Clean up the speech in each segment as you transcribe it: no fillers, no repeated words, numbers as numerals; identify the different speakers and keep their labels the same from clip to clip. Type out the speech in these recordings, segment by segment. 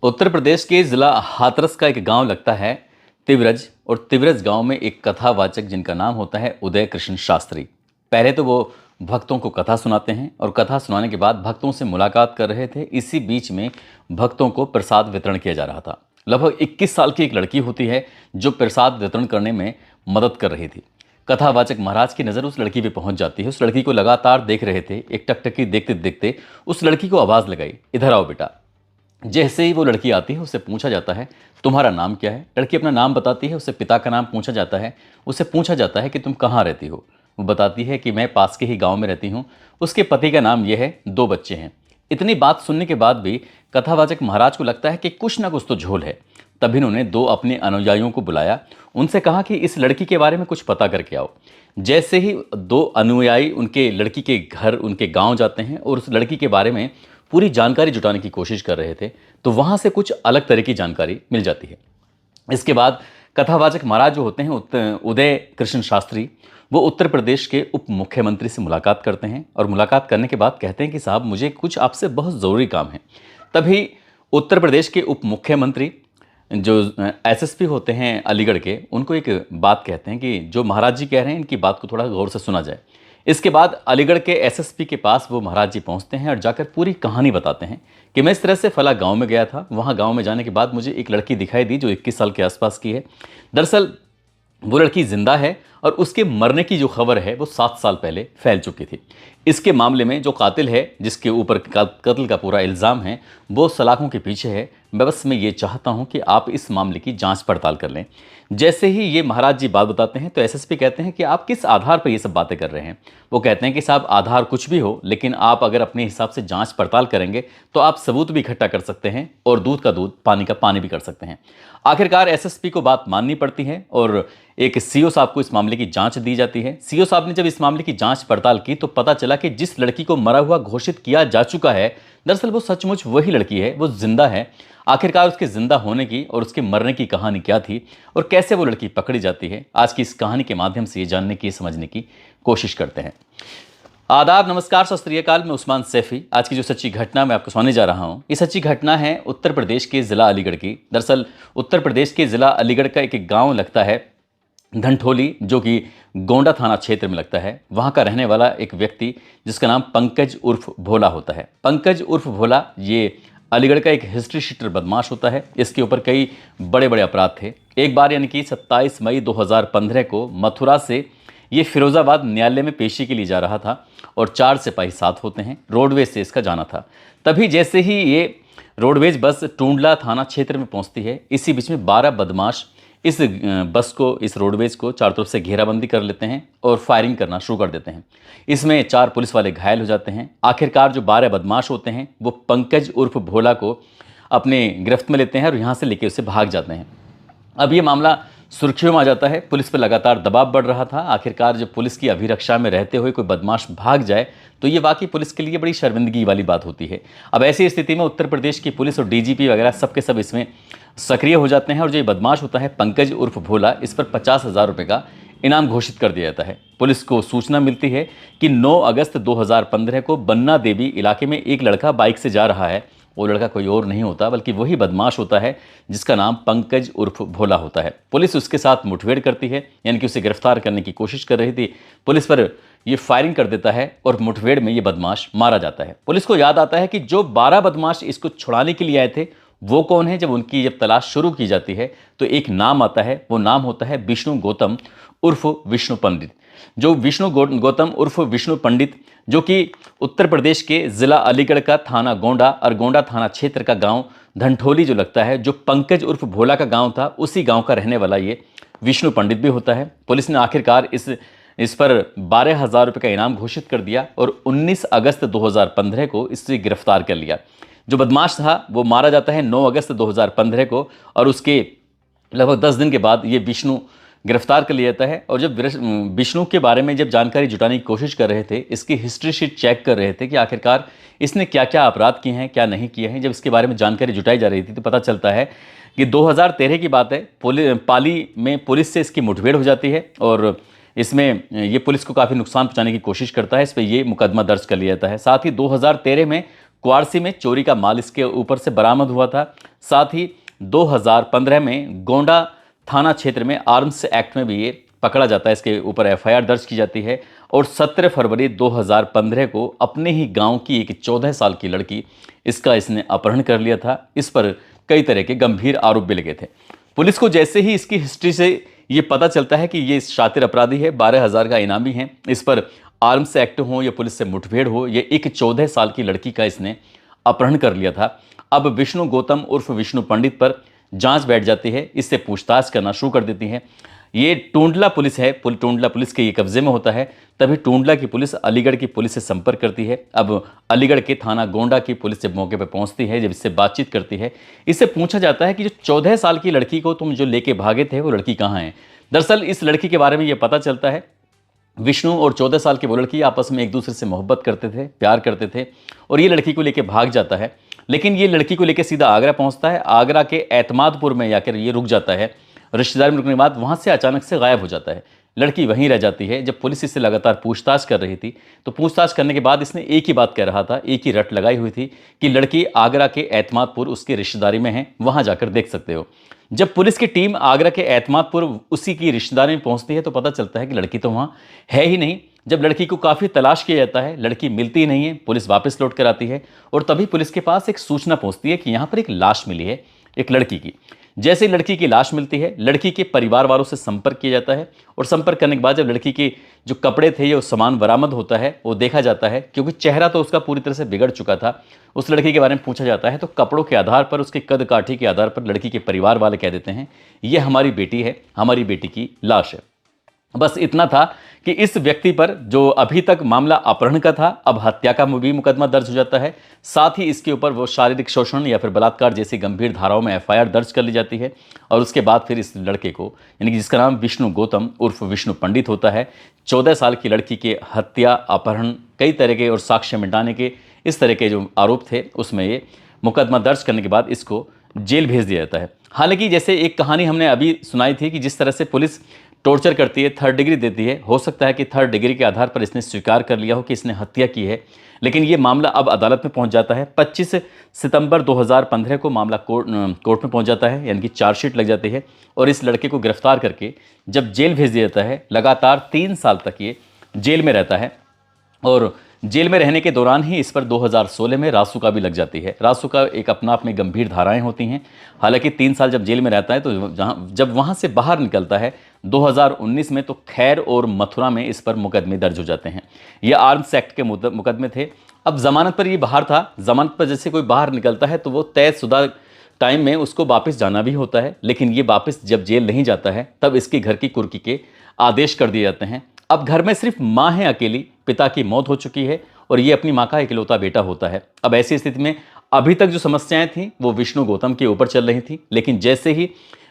Speaker 1: उत्तर प्रदेश के जिला हाथरस का एक गांव लगता है तिवरज। और तिवरज गांव में एक कथावाचक जिनका नाम होता है उदय कृष्ण शास्त्री। पहले तो वो भक्तों को कथा सुनाते हैं और कथा सुनाने के बाद भक्तों से मुलाकात कर रहे थे। इसी बीच में भक्तों को प्रसाद वितरण किया जा रहा था। लगभग 21 साल की एक लड़की होती है जो प्रसाद वितरण करने में मदद कर रही थी। कथावाचक महाराज की नज़र उस लड़की पे पहुंच जाती है। उस लड़की को लगातार देख रहे थे। एक टकटकी देखते देखते उस लड़की को आवाज़ लगाई, इधर आओ बेटा। जैसे ही वो लड़की आती है उससे पूछा जाता है तुम्हारा नाम क्या है। लड़की अपना नाम बताती है। उससे पिता का नाम पूछा जाता है। उससे पूछा जाता है कि तुम कहाँ रहती हो। वो बताती है कि मैं पास के ही गांव में रहती हूँ। उसके पति का नाम यह है, 2 बच्चे हैं। इतनी बात सुनने के बाद भी कथावाचक महाराज को लगता है कि कुछ ना कुछ तो झोल है। तभी उन्होंने 2 अपने अनुयायियों को बुलाया। उनसे कहा कि इस लड़की के बारे में कुछ पता करके आओ। जैसे ही 2 अनुयायी उनके लड़की के घर, उनके गांव जाते हैं और उस लड़की के बारे में पूरी जानकारी जुटाने की कोशिश कर रहे थे, तो वहां से कुछ अलग तरह की जानकारी मिल जाती है। इसके बाद कथावाचक महाराज जो होते हैं उदय कृष्ण शास्त्री, वो उत्तर प्रदेश के उप मुख्यमंत्री से मुलाकात करते हैं और मुलाकात करने के बाद कहते हैं कि साहब मुझे कुछ आपसे बहुत ज़रूरी काम है। तभी उत्तर प्रदेश के उप मुख्यमंत्री जो एसएसपी होते हैं अलीगढ़ के, उनको एक बात कहते हैं कि जो महाराज जी कह रहे हैं इनकी बात को थोड़ा गौर से सुना जाए। इसके बाद अलीगढ़ के एसएसपी के पास वो महाराज जी पहुंचते हैं और जाकर पूरी कहानी बताते हैं कि मैं इस तरह से फला गांव में गया था। वहां गांव में जाने के बाद मुझे एक लड़की दिखाई दी जो 21 साल के आसपास की है। दरअसल वो लड़की जिंदा है और उसके मरने की जो खबर है वो 7 साल पहले फैल चुकी थी। इसके मामले में जो कातिल है, जिसके ऊपर कत्ल का पूरा इल्ज़ाम है, वो सलाखों के पीछे है। मैं ये चाहता हूं कि आप इस मामले की जांच पड़ताल कर लें। जैसे ही ये महाराज जी बात बताते हैं तो एसएसपी कहते हैं कि आप किस आधार पर ये सब बातें कर रहे हैं। वो कहते हैं कि साहब आधार कुछ भी हो, लेकिन आप अगर अपने हिसाब से जांच पड़ताल करेंगे तो आप सबूत भी इकट्ठा कर सकते हैं और दूध का दूध, पानी का पानी भी कर सकते हैं। आखिरकार एसएसपी को बात माननी पड़ती है और एक सीओ साहब को इस मामले की जांच दी जाती है। सीओ साहब ने जब इस मामले की जांच पड़ताल की तो पता चला कि जिस लड़की को मरा हुआ घोषित किया जा चुका है, दरअसल वो सचमुच वही लड़की है, वो जिंदा है। आखिरकार उसके जिंदा होने की और उसके मरने की कहानी क्या थी और कैसे वो लड़की पकड़ी जाती है, आज की इस कहानी के माध्यम से ये जानने की, समझने की कोशिश करते हैं। आदाब, नमस्कार, सत श्री अकाल। मैं उस्मान सैफी। आज की जो सच्ची घटना मैं आपको सुनाने जा रहा हूँ, ये सच्ची घटना है उत्तर प्रदेश के ज़िला अलीगढ़ की। दरअसल उत्तर प्रदेश के ज़िला अलीगढ़ का एक गांव लगता है धनठोली, जो कि गोंडा थाना क्षेत्र में लगता है। वहाँ का रहने वाला एक व्यक्ति जिसका नाम पंकज उर्फ भोला होता है। पंकज उर्फ भोला ये अलीगढ़ का एक हिस्ट्री शीटर बदमाश होता है। इसके ऊपर कई बड़े बड़े अपराध थे। एक बार यानी कि 27 मई 2015 को मथुरा से ये फिरोजाबाद न्यायालय में पेशी के लिए जा रहा था और 4 सिपाही साथ होते हैं। रोडवेज से इसका जाना था। तभी जैसे ही ये रोडवेज बस टूंडला थाना क्षेत्र में पहुंचती है, इसी बीच में 12 बदमाश इस बस को, इस रोडवेज को चारों तरफ से घेराबंदी कर लेते हैं और फायरिंग करना शुरू कर देते हैं। इसमें 4 पुलिस वाले घायल हो जाते हैं। आखिरकार जो 12 बदमाश होते हैं वो पंकज उर्फ भोला को अपने गिरफ्त में लेते हैं और यहाँ से लेके उसे भाग जाते हैं। अब ये मामला सुर्खियों में आ जाता है। पुलिस पर लगातार दबाव बढ़ रहा था। आखिरकार जब पुलिस की अभिरक्षा में रहते हुए कोई बदमाश भाग जाए तो ये वाकई पुलिस के लिए बड़ी शर्मिंदगी वाली बात होती है। अब ऐसी स्थिति में उत्तर प्रदेश की पुलिस और डीजीपी वगैरह सबके सब इसमें सक्रिय हो जाते हैं और जो ये बदमाश होता है पंकज उर्फ भोला, इस पर 50,000 रुपये का इनाम घोषित कर दिया जाता है। पुलिस को सूचना मिलती है कि 9 अगस्त 2015 को बन्ना देवी इलाके में एक लड़का बाइक से जा रहा है। वो लड़का कोई और नहीं होता बल्कि वही बदमाश होता है जिसका नाम पंकज उर्फ भोला होता है। पुलिस उसके साथ मुठभेड़ करती है, यानी कि उसे गिरफ्तार करने की कोशिश कर रही थी। पुलिस पर ये फायरिंग कर देता है और मुठभेड़ में ये बदमाश मारा जाता है। पुलिस को याद आता है कि जो 12 बदमाश इसको छुड़ाने के लिए आए थे वो कौन है। जब तलाश शुरू की जाती है तो एक नाम आता है। वो नाम होता है विष्णु गौतम उर्फ विष्णु पंडित। जो विष्णु गौतम उर्फ विष्णु पंडित, जो कि उत्तर प्रदेश के ज़िला अलीगढ़ का थाना गोंडा और गोंडा थाना क्षेत्र का गांव धनठोली जो लगता है, जो पंकज उर्फ भोला का गांव था, उसी गांव का रहने वाला ये विष्णु पंडित भी होता है। पुलिस ने आखिरकार इस पर 12,000 रुपये का इनाम घोषित कर दिया और 19 अगस्त 2015 को इसे गिरफ्तार कर लिया। जो बदमाश था वो मारा जाता है 9 अगस्त 2015 को और उसके लगभग 10 दिन के बाद ये विष्णु गिरफ्तार कर लिया जाता है। और जब विष्णु के बारे में जब जानकारी जुटाने की कोशिश कर रहे थे, इसकी हिस्ट्री शीट चेक कर रहे थे कि आखिरकार इसने क्या क्या अपराध किए हैं, क्या नहीं किए हैं, जब इसके बारे में जानकारी जुटाई जा रही थी तो पता चलता है कि 2013 की बात है। पाली में पुलिस से इसकी मुठभेड़ हो जाती है और इसमें ये पुलिस को काफ़ी नुकसान पहुंचाने की कोशिश करता है। इस पर ये मुकदमा दर्ज कर लिया जाता है। साथ ही 2013 में क्वारसी में चोरी का माल इसके ऊपर से बरामद हुआ था। साथ ही 2015 में गोंडा थाना क्षेत्र में आर्म्स एक्ट में भी ये पकड़ा जाता है, इसके ऊपर एफआईआर दर्ज की जाती है। और 17 फरवरी 2015 को अपने ही गांव की एक 14 साल की लड़की इसका इसने अपहरण कर लिया था। इस पर कई तरह के गंभीर आरोप भी लगे थे। पुलिस को जैसे ही इसकी हिस्ट्री से ये पता चलता है कि ये शातिर अपराधी है, 12,000 का इनामी है, इस पर आर्म्स एक्ट हो या पुलिस से मुठभेड़ हो, ये एक 14 साल की लड़की का इसने अपहरण कर लिया था। अब विष्णु गौतम उर्फ विष्णु पंडित पर जांच बैठ जाती है, इससे पूछताछ करना शुरू कर देती है। ये टूंडला पुलिस है, टूंडला पुलिस के ये कब्जे में होता है। तभी टूंडला की पुलिस अलीगढ़ की पुलिस से संपर्क करती है। अब अलीगढ़ के थाना गोंडा की पुलिस जब मौके पर पहुंचती है, जब इससे बातचीत करती है, इससे पूछा जाता है कि जो 14 साल की लड़की को तुम जो लेके भागे थे वो लड़की कहाँ है। दरअसल इस लड़की के बारे में ये पता चलता है, विष्णु और 14 साल की वो लड़की आपस में एक दूसरे से मोहब्बत करते थे, प्यार करते थे, और ये लड़की को लेके भाग जाता है। लेकिन ये लड़की को लेके सीधा आगरा पहुंचता है। आगरा के एतमादपुर में जाकर ये रुक जाता है। रिश्तेदार में रुकने के बाद वहां से अचानक से गायब हो जाता है। लड़की वहीं रह जाती है। जब पुलिस इससे लगातार पूछताछ कर रही थी, तो पूछताछ करने के बाद इसने एक ही बात कह रहा था, एक ही रट लगाई हुई थी कि लड़की आगरा के एतमादपुर उसकी रिश्तेदारी में है, वहां जाकर देख सकते हो। जब पुलिस की टीम आगरा के एतमादपुर उसी की रिश्तेदारी में पहुंचती है, तो पता चलता है कि लड़की तो वहां है ही नहीं। जब लड़की को काफ़ी तलाश किया जाता है, लड़की मिलती ही नहीं है। पुलिस वापस लौट कर आती है और तभी पुलिस के पास एक सूचना पहुंचती है कि यहाँ पर एक लाश मिली है, एक लड़की की। जैसे ही लड़की की लाश मिलती है, लड़की के परिवार वालों से संपर्क किया जाता है और संपर्क करने के बाद जब लड़की के जो कपड़े थे या सामान बरामद होता है, वो देखा जाता है, क्योंकि चेहरा तो उसका पूरी तरह से बिगड़ चुका था। उस लड़की के बारे में पूछा जाता है तो कपड़ों के आधार पर, उसके कद काठी के आधार पर लड़की के परिवार वाले कह देते हैं ये हमारी बेटी है, हमारी बेटी की लाश है। बस इतना था कि इस व्यक्ति पर, जो अभी तक मामला अपहरण का था, अब हत्या का भी मुकदमा दर्ज हो जाता है। साथ ही इसके ऊपर वो शारीरिक शोषण या फिर बलात्कार जैसी गंभीर धाराओं में एफआईआर दर्ज कर ली जाती है। और उसके बाद फिर इस लड़के को, यानी कि जिसका नाम विष्णु गौतम उर्फ विष्णु पंडित होता है, 14 साल की लड़की के हत्या, अपहरण, कई तरह के और साक्ष्य मिटाने के इस तरह के जो आरोप थे, उसमें ये मुकदमा दर्ज करने के बाद इसको जेल भेज दिया जाता है। हालांकि जैसे एक कहानी हमने अभी सुनाई थी कि जिस तरह से पुलिस टॉर्चर करती है, 3rd डिग्री देती है, हो सकता है कि 3rd डिग्री के आधार पर इसने स्वीकार कर लिया हो कि इसने हत्या की है। लेकिन ये मामला अब अदालत में पहुंच जाता है। 25 सितंबर 2015 को मामला कोर्ट में पहुंच जाता है, यानी कि चार्जशीट लग जाती है और इस लड़के को गिरफ्तार करके जब जेल भेज दिया जाता है, लगातार 3 साल तक ये जेल में रहता है। और जेल में रहने के दौरान ही इस पर 2016 में रासुका भी लग जाती है। रासुका एक अपना आप में गंभीर धाराएं होती हैं। हालांकि 3 साल जब जेल में रहता है, तो जब वहां से बाहर निकलता है 2019 में, तो खैर और मथुरा में इस पर मुकदमे दर्ज हो जाते हैं। ये आर्म्स एक्ट के मुकदमे थे। अब जमानत पर ये बाहर था। जमानत पर जैसे कोई बाहर निकलता है तो वो तयशुदा टाइम में उसको वापस जाना भी होता है। लेकिन ये वापस जब जेल नहीं जाता है, तब इसके घर की कुर्की के आदेश कर दिए जाते हैं। अब घर में सिर्फ माँ है अकेली, पिता की मौत हो चुकी है और ये अपनी माँ का इकलौता बेटा होता है। अब ऐसी स्थिति में अभी तक जो समस्याएं थीं वो विष्णु गौतम के ऊपर चल रही थी। लेकिन जैसे ही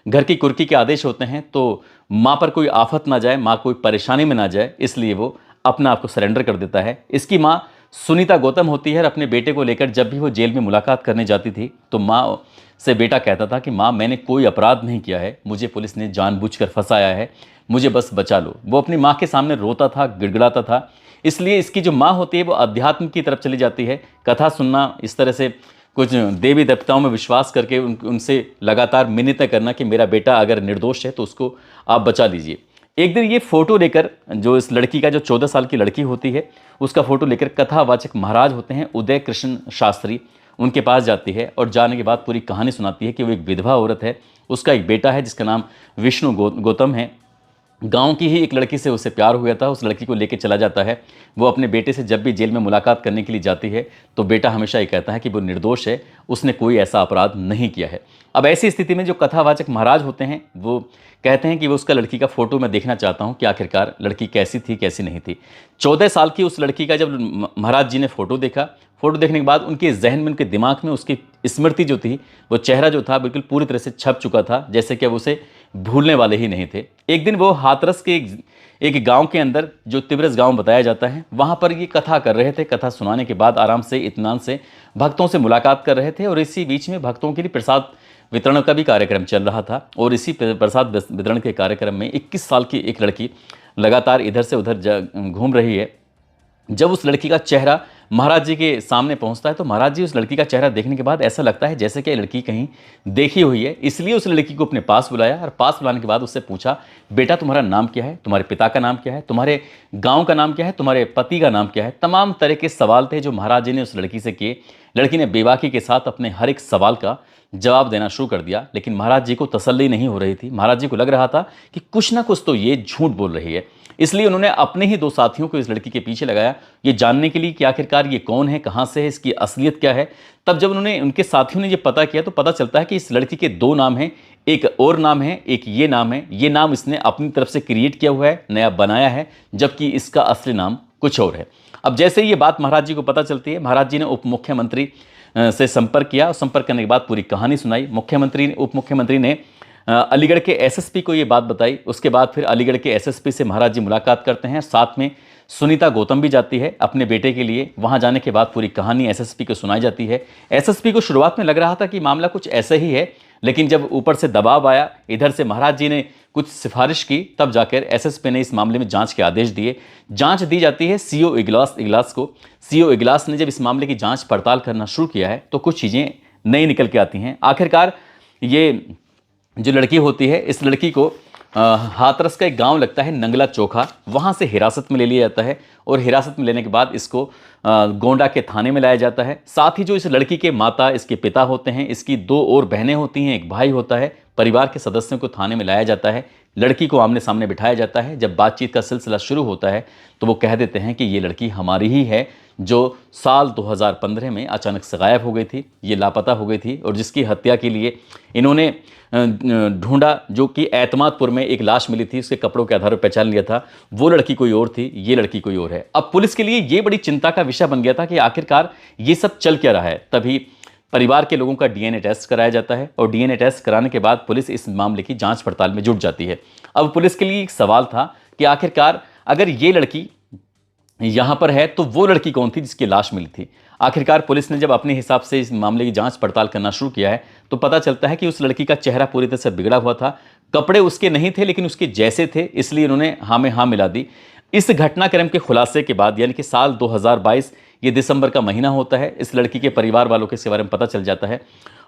Speaker 1: घर की कुर्की के आदेश होते हैं, तो माँ पर कोई आफत ना जाए, माँ कोई परेशानी में ना जाए, इसलिए वो अपना आप को सरेंडर कर देता है। इसकी माँ सुनीता गौतम होती है और अपने बेटे को लेकर जब भी वो जेल में मुलाकात करने जाती थी, तो माँ से बेटा कहता था कि माँ, मैंने कोई अपराध नहीं किया है, मुझे पुलिस ने जानबूझकर फंसाया है, मुझे बस बचा लो। वो अपनी माँ के सामने रोता था, गिड़गिड़ाता था। इसलिए इसकी जो माँ होती है वो अध्यात्म की तरफ चली जाती है, कथा सुनना, इस तरह से कुछ देवी देवताओं में विश्वास करके उनसे लगातार मिन्नतें करना कि मेरा बेटा अगर निर्दोष है तो उसको आप बचा लीजिए। एक दिन ये फोटो लेकर, जो इस लड़की का, जो 14 साल की लड़की होती है, उसका फोटो लेकर कथावाचक महाराज होते हैं उदय कृष्ण शास्त्री, उनके पास जाती है और जाने के बाद पूरी कहानी सुनाती है कि वो एक विधवा औरत है, उसका एक बेटा है जिसका नाम विष्णु गौतम है। गांव की ही एक लड़की से उसे प्यार हुआ था, उस लड़की को लेकर चला जाता है। वो अपने बेटे से जब भी जेल में मुलाकात करने के लिए जाती है, तो बेटा हमेशा ये कहता है कि वो निर्दोष है, उसने कोई ऐसा अपराध नहीं किया है। अब ऐसी स्थिति में जो कथावाचक महाराज होते हैं वो कहते हैं कि वो उसका लड़की का फोटो मैं देखना चाहता हूँ कि आखिरकार लड़की कैसी थी, कैसी नहीं थी। 14 साल की उस लड़की का जब महाराज जी ने फोटो देखा, फोटो देखने के बाद उनके जहन में, उनके दिमाग में उसकी स्मृति जो थी, वो चेहरा जो था बिल्कुल पूरी तरह से छप चुका था, जैसे कि अब उसे भूलने वाले ही नहीं थे। एक दिन वो हाथरस के एक गांव के अंदर, जो तिब्रस गांव बताया जाता है, वहां पर ये कथा कर रहे थे। कथा सुनाने के बाद आराम से, इत्मीनान से भक्तों से मुलाकात कर रहे थे और इसी बीच में भक्तों के लिए प्रसाद वितरण का भी कार्यक्रम चल रहा था। और इसी प्रसाद वितरण के कार्यक्रम में 21 साल की एक लड़की लगातार इधर से उधर घूम रही है। जब उस लड़की का चेहरा महाराज जी के सामने पहुंचता है तो महाराज जी उस लड़की का चेहरा देखने के बाद ऐसा लगता है जैसे कि ये लड़की कहीं देखी हुई है, इसलिए उस लड़की को अपने पास बुलाया और पास बुलाने के बाद उससे पूछा, बेटा तुम्हारा नाम क्या है, तुम्हारे पिता का नाम क्या है, तुम्हारे गांव का नाम क्या है, तुम्हारे पति का नाम क्या है। तमाम तरह के सवाल थे जो महाराज जी ने उस लड़की से किए। लड़की ने बेबाकी के साथ अपने हर एक सवाल का जवाब देना शुरू कर दिया, लेकिन महाराज जी को तसल्ली नहीं हो रही थी। महाराज जी को लग रहा था कि कुछ ना कुछ तो ये झूठ बोल रही है, इसलिए उन्होंने अपने ही 2 साथियों को इस लड़की के पीछे लगाया, ये जानने के लिए कि आखिरकार ये कौन है, कहाँ से है, इसकी असलियत क्या है। तब जब उन्होंने उनके साथियों ने ये पता किया तो पता चलता है कि इस लड़की के 2 नाम हैं, एक और नाम है, एक ये नाम है। ये नाम इसने अपनी तरफ से क्रिएट किया हुआ है, नया बनाया है, जबकि इसका असली नाम कुछ और है। अब जैसे ही ये बात महाराज जी को पता चलती है, महाराज जी ने उप मुख्यमंत्री से संपर्क किया और संपर्क करने के बाद पूरी कहानी सुनाई। उप मुख्यमंत्री ने अलीगढ़ के एसएसपी को ये बात बताई। उसके बाद फिर अलीगढ़ के एसएसपी से महाराज जी मुलाकात करते हैं, साथ में सुनीता गौतम भी जाती है अपने बेटे के लिए। वहां जाने के बाद पूरी कहानी एसएसपी को सुनाई जाती है। एसएसपी को शुरुआत में लग रहा था कि मामला कुछ ऐसा ही है, लेकिन जब ऊपर से दबाव आया, इधर से महाराज जी ने कुछ सिफारिश की, तब जाकर एसएसपी ने इस मामले में जांच के आदेश दिए। जांच दी जाती है सीओ इगलास को। सीओ इगलास ने जब इस मामले की जांच पड़ताल करना शुरू किया है तो कुछ चीज़ें नई निकल के आती हैं। आखिरकार ये जो लड़की होती है, इस लड़की को हाथरस का एक गांव लगता है नंगला चोखा, वहां से हिरासत में ले लिया जाता है और हिरासत में लेने के बाद इसको गोंडा के थाने में लाया जाता है। साथ ही जो इस लड़की के माता, इसके पिता होते हैं, इसकी 2 और बहनें होती हैं, एक भाई होता है, परिवार के सदस्यों को थाने में लाया जाता है। लड़की को आमने सामने बिठाया जाता है। जब बातचीत का सिलसिला शुरू होता है तो वो कह देते हैं कि ये लड़की हमारी ही है, जो साल 2015 में अचानक से गायब हो गई थी, ये लापता हो गई थी और जिसकी हत्या के लिए इन्होंने ढूंढा, जो कि एतमादपुर में एक लाश मिली थी, उसके कपड़ों के आधार पर पहचान लिया था, वो लड़की कोई और थी, ये लड़की कोई और है। अब पुलिस के लिए ये बड़ी चिंता का विषय बन गया था कि आखिरकार ये सब चल क्या रहा है। तभी परिवार के लोगों का डीएनए टेस्ट कराया जाता है और डीएनए टेस्ट कराने के बाद पुलिस इस मामले की जांच पड़ताल में जुट जाती है। अब पुलिस के लिए एक सवाल था कि आखिरकार अगर ये लड़की यहां पर है तो वो लड़की कौन थी जिसकी लाश मिली थी। आखिरकार पुलिस ने जब अपने हिसाब से इस मामले की जांच पड़ताल करना शुरू किया है तो पता चलता है कि उस लड़की का चेहरा पूरी तरह से बिगड़ा हुआ था, कपड़े उसके नहीं थे लेकिन उसके जैसे थे, इसलिए उन्होंने हाँ में हाँ मिला दी। इस घटनाक्रम के खुलासे के बाद, यानी कि साल 2022, ये दिसंबर का महीना होता है, इस लड़की के परिवार वालों के इसके बारे में पता चल जाता है।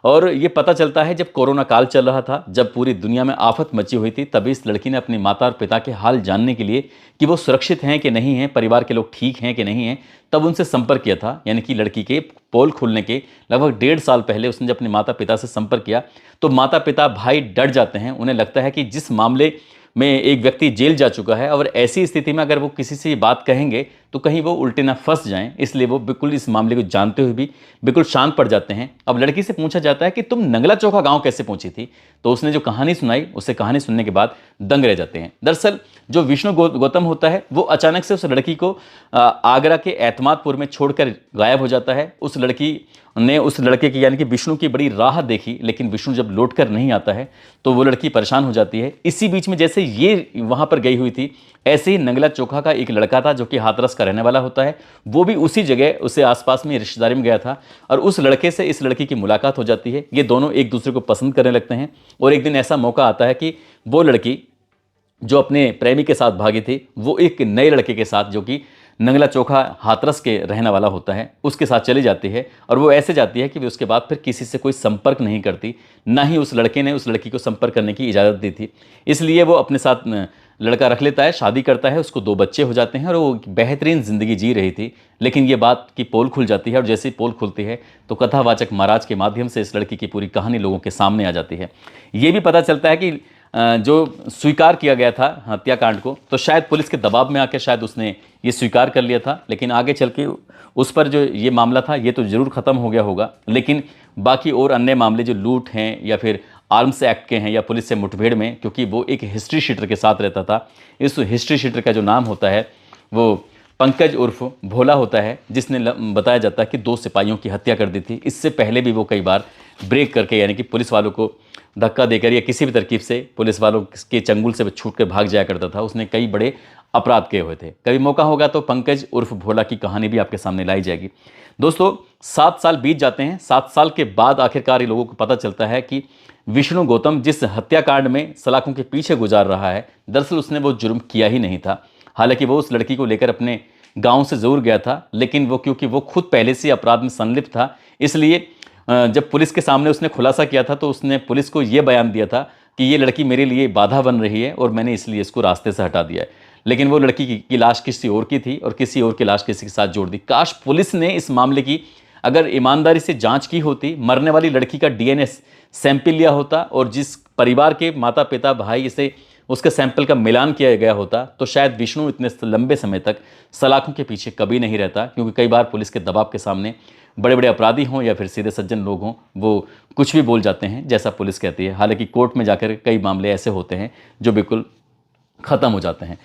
Speaker 1: और ये पता चलता है जब कोरोना काल चल रहा था, जब पूरी दुनिया में आफत मची हुई थी, तभी इस लड़की ने अपनी माता और पिता के हाल जानने के लिए कि वो सुरक्षित हैं कि नहीं हैं, परिवार के लोग ठीक हैं कि नहीं हैं, तब उनसे संपर्क किया था। यानी कि लड़की के पोल खुलने के लगभग 1.5 साल पहले उसने जब अपने माता पिता से संपर्क किया तो माता पिता भाई डर जाते हैं। उन्हें लगता है कि जिस मामले में एक व्यक्ति जेल जा चुका है और ऐसी स्थिति में अगर वो किसी से ये बात कहेंगे तो कहीं वो उल्टे ना फंस जाएं, इसलिए वो बिल्कुल इस मामले को जानते हुए भी बिल्कुल शांत पड़ जाते हैं। अब लड़की से पूछा जाता है कि तुम नंगला चौका गांव कैसे पहुंची थी, तो उसने जो कहानी सुनाई, उससे कहानी सुनने के बाद दंग रह जाते हैं। दरअसल जो विष्णु गौतम होता है वो अचानक से उस लड़की को आगरा के एतमादपुर में छोड़कर गायब हो जाता है। उस लड़की ने उस लड़के की यानी कि विष्णु की बड़ी राह देखी, लेकिन विष्णु जब लौट कर नहीं आता है तो वो लड़की परेशान हो जाती है। इसी बीच में जैसे ये वहां पर गई हुई थी, ऐसे ही नंगला चोखा का एक लड़का था जो कि हाथरस का रहने वाला होता है, वो भी उसी जगह उसे आसपास में रिश्तेदारी में गया था और उस लड़के से इस लड़की की मुलाकात हो जाती है। ये दोनों एक दूसरे को पसंद करने लगते हैं और एक दिन ऐसा मौका आता है कि वो लड़की जो अपने प्रेमी के साथ भागी थी, वो एक नए लड़के के साथ, जो कि नंगला चोखा हाथरस के रहने वाला होता है, उसके साथ चली जाती है। और वो ऐसे जाती है कि वे उसके बाद फिर किसी से कोई संपर्क नहीं करती, ना ही उस लड़के ने उस लड़की को संपर्क करने की इजाज़त दी थी। इसलिए वो अपने साथ लड़का रख लेता है, शादी करता है, उसको 2 बच्चे हो जाते हैं और वो बेहतरीन ज़िंदगी जी रही थी। लेकिन ये बात की पोल खुल जाती है और जैसे ही पोल खुलती है तो कथावाचक महाराज के माध्यम से इस लड़की की पूरी कहानी लोगों के सामने आ जाती है। ये भी पता चलता है कि जो स्वीकार किया गया था हत्याकांड को, तो शायद पुलिस के दबाव में आकर शायद उसने ये स्वीकार कर लिया था, लेकिन आगे चल के उस पर जो ये मामला था ये तो ज़रूर ख़त्म हो गया होगा। लेकिन बाकी और अन्य मामले जो लूट हैं या फिर आर्म्स एक्ट के हैं या पुलिस से मुठभेड़ में, क्योंकि वो एक हिस्ट्री शीटर के साथ रहता था, इस हिस्ट्री शीटर का जो नाम होता है वो पंकज उर्फ भोला होता है, जिसने बताया जाता है कि 2 सिपाहियों की हत्या कर दी थी। इससे पहले भी वो कई बार ब्रेक करके, यानी कि पुलिस वालों को धक्का देकर या किसी भी तरकीब से पुलिस वालों के चंगुल से छूट कर भाग जाया करता था। उसने कई बड़े अपराध किए हुए थे। कभी मौका होगा तो पंकज उर्फ भोला की कहानी भी आपके सामने लाई जाएगी। दोस्तों 7 साल बीत जाते हैं। 7 साल के बाद आखिरकार ये लोगों को पता चलता है कि विष्णु गौतम जिस हत्याकांड में सलाखों के पीछे गुजार रहा है, दरअसल उसने वो जुर्म किया ही नहीं था। हालांकि वो उस लड़की को लेकर अपने गांव से ज़रूर गया था, लेकिन वो क्योंकि वो खुद पहले से अपराध में संलिप्त था, इसलिए जब पुलिस के सामने उसने खुलासा किया था तो उसने पुलिस को ये बयान दिया था कि ये लड़की मेरे लिए बाधा बन रही है और मैंने इसलिए इसको रास्ते से हटा दिया है। लेकिन वो लड़की की लाश किसी और की थी और किसी और की लाश किसी के साथ जोड़ दी। काश पुलिस ने इस मामले की अगर ईमानदारी से जांच की होती, मरने वाली लड़की का डीएनए सैंपल लिया होता और जिस परिवार के माता पिता भाई से उसके सैंपल का मिलान किया गया होता, तो शायद विष्णु इतने लंबे समय तक सलाखों के पीछे कभी नहीं रहता। क्योंकि कई बार पुलिस के दबाव के सामने बड़े बड़े अपराधी हों या फिर सीधे सज्जन लोग हों, वो कुछ भी बोल जाते हैं जैसा पुलिस कहती है। हालांकि कोर्ट में जाकर कई मामले ऐसे होते हैं जो बिल्कुल ख़त्म हो जाते हैं।